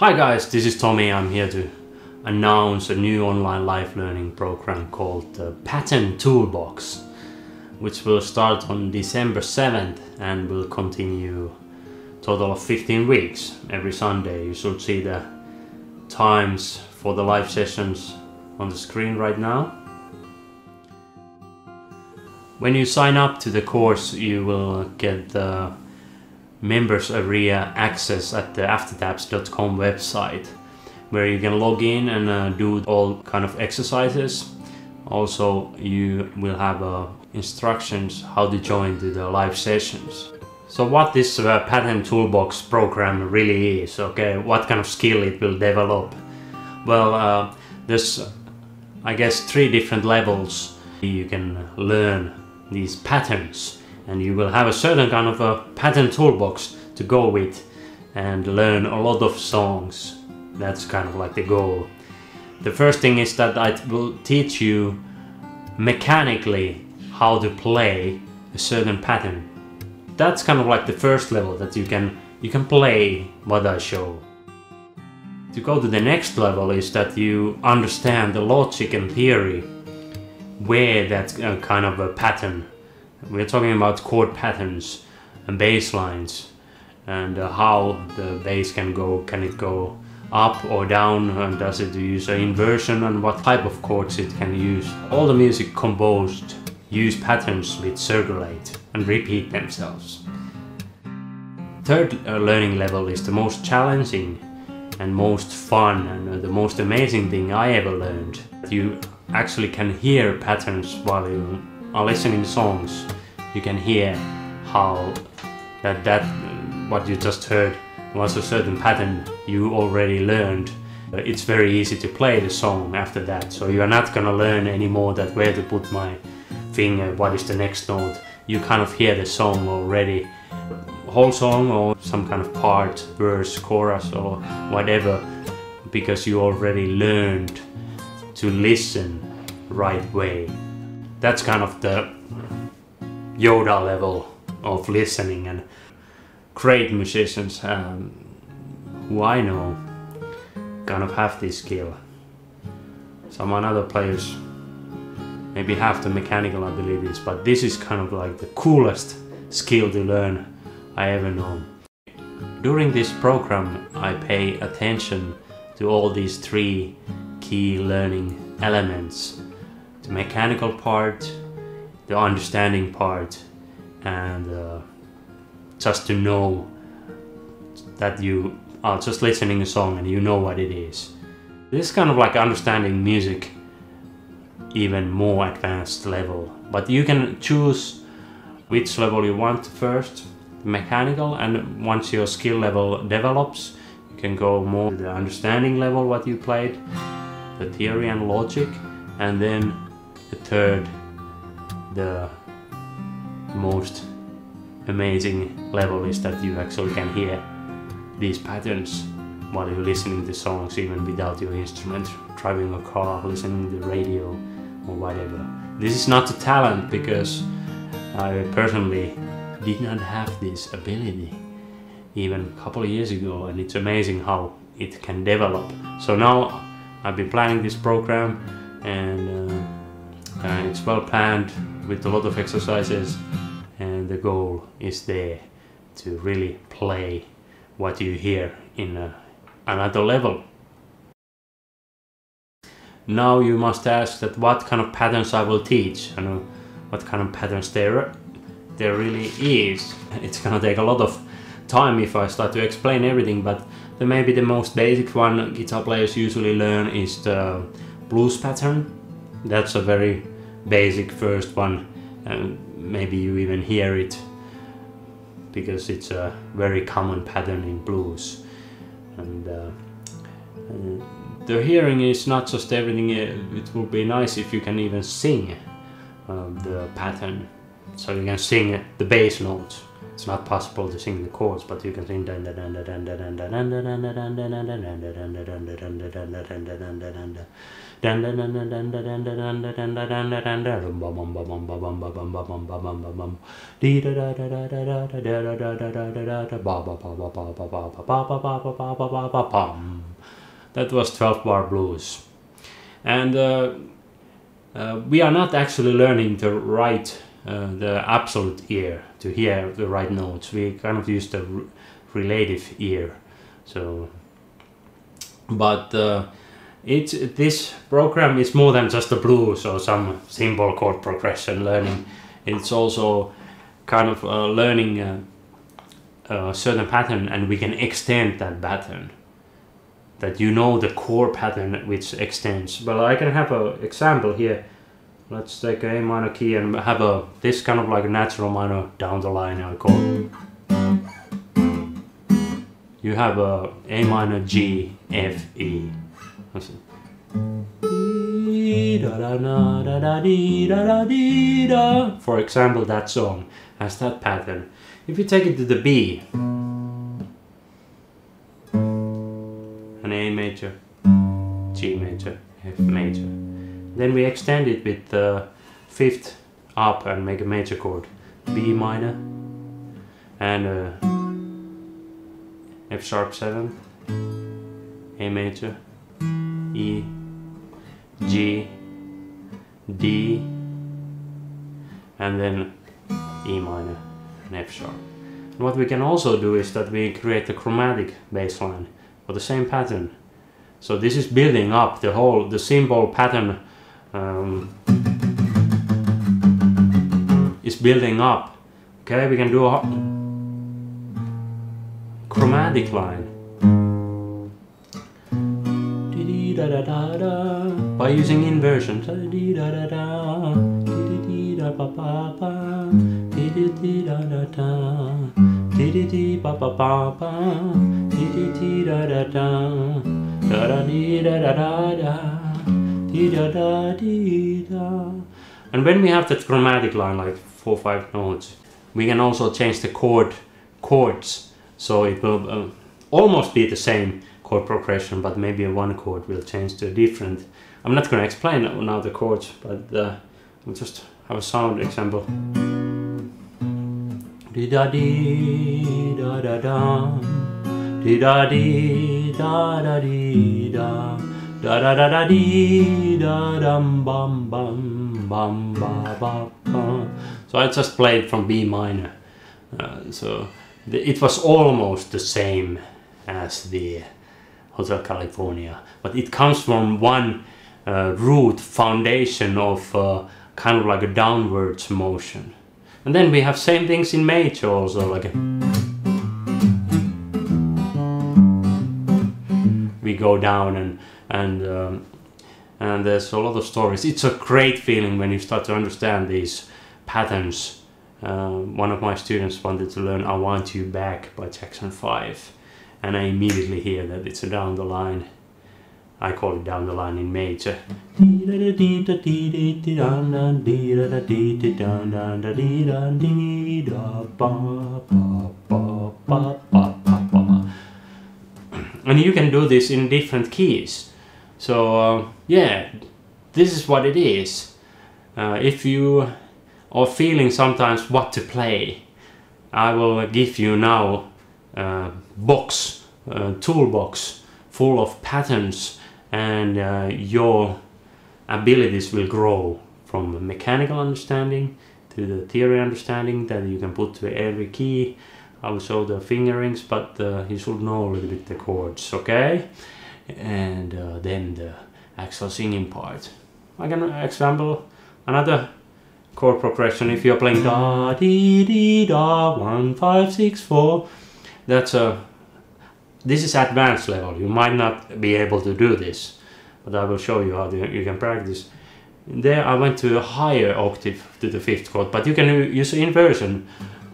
Hi guys, this is Tommy. I'm here to announce a new online live learning program called the Pattern Toolbox, which will start on December 7th and will continue total of 15 weeks. Every Sunday you should see the times for the live sessions on the screen right now. When you sign up to the course, you will get the members area access at the aftertaps.com website, where you can log in and do all kind of exercises. Also, you will have instructions how to join to the live sessions. So what this Pattern Toolbox program really is, okay, what kind of skill it will develop? Well, there's I guess 3 different levels you can learn these patterns, and you will have a certain kind of a pattern toolbox to go with and learn a lot of songs. That's kind of like the goal. The first thing is that I will teach you mechanically how to play a certain pattern. That's kind of like the first level, that you can play what I show. To go to the next level is that you understand the logic and theory where that kind of a pattern. We're talking about chord patterns and bass lines, and how the bass can it go up or down, and does it use an inversion, and what type of chords it can use. All the music composed use patterns which circulate and repeat themselves. Third learning level is the most challenging and most fun and the most amazing thing I ever learned. You actually can hear patterns while you are listening to songs. You can hear how that what you just heard was a certain pattern you already learned. It's very easy to play the song after that, so you are not gonna learn anymore that where to put my finger, what is the next note. You kind of hear the song already, whole song or some kind of part, verse, chorus or whatever, because you already learned to listen right way. That's kind of the Yoda level of listening, and great musicians who I know kind of have this skill. Some other players maybe have the mechanical abilities, but this is kind of like the coolest skill to learn I ever known. During this program I pay attention to all these 3 key learning elements: the mechanical part, the understanding part, and just to know that you are just listening a song and you know what it is. This is kind of like understanding music even more advanced level, but you can choose which level you want first, the mechanical, and once your skill level develops you can go more to the understanding level, what you played, the theory and logic, and then the third, the most amazing level is that you actually can hear these patterns while you're listening to songs, even without your instrument, driving a car, listening to the radio or whatever. This is not a talent, because I personally did not have this ability even a couple of years ago, and it's amazing how it can develop. So now I've been planning this program, and it's well planned with a lot of exercises, and the goal is there to really play what you hear in another level. Now you must ask that what kind of patterns I will teach, and what kind of patterns there really is. It's gonna take a lot of time if I start to explain everything, but maybe the most basic one guitar players usually learn is the blues pattern. That's a very basic first one, and maybe you even hear it because it's a very common pattern in blues. And the hearing is not just everything. It would be nice if you can even sing the pattern, so you can sing the bass notes. It's not possible to sing the chords, but you can sing. That was 12-bar blues. And we are not actually learning to write the absolute ear to hear the right notes. We kind of use the relative ear. So, but this program is more than just a blues or some simple chord progression learning. It's also kind of learning a certain pattern, and we can extend that pattern. That you know the core pattern which extends. Well, I can have an example here. Let's take a minor key and have this kind of like a natural minor down the line, I call it. You have a minor, G, F, E. For example, that song has that pattern. If you take it to the B, an A major, G major, F major. Then we extend it with the 5th up and make a major chord. B minor and F sharp 7, A major, E, G, D, and then E minor and F sharp. And what we can also do is that we create a chromatic bass line for the same pattern. So this is building up the simple pattern is building up. Okay, we can do a chromatic line by using inversion. And when we have that chromatic line, like 4 or 5 notes, we can also change the chords, so it will almost be the same chord progression, but maybe one chord will change to a different. I'm not going to explain now the chords, but we'll just have a sound example. Di da di da da da, di da di da da di da. Da da da da dee da dum bum bum bum ba ba ba. So I just played from B minor. It was almost the same as the Hotel California, but it comes from one root foundation of kind of like a downwards motion. And then we have same things in major also, like we go down and there's a lot of stories. It's a great feeling when you start to understand these patterns. One of my students wanted to learn I Want You Back by Jackson 5, and I immediately hear that it's a down the line. I call it down the line in major. And you can do this in different keys. So yeah, this is what it is. If you are feeling sometimes what to play, I will give you now a toolbox full of patterns, and your abilities will grow from a mechanical understanding to the theory understanding that you can put to every key. I will show the fingerings, but you should know a little bit the chords, okay? And then the actual singing part. I can example another chord progression. If you're playing da dee dee da 1 5 6 4, that's this is advanced level. You might not be able to do this, but I will show you how you can practice. There I went to a higher octave to the 5th chord, but you can use inversion.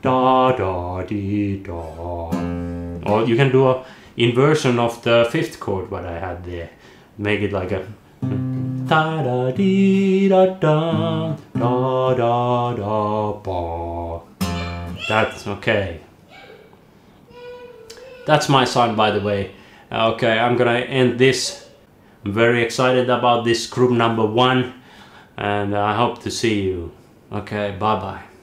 Da da dee da, or you can do a inversion of the 5th chord what I had there. Make it like a da da dee da da da da da ba. That's okay. That's my son, by the way. Okay, I'm gonna end this. I'm very excited about this group number 1, and I hope to see you. Okay, bye bye.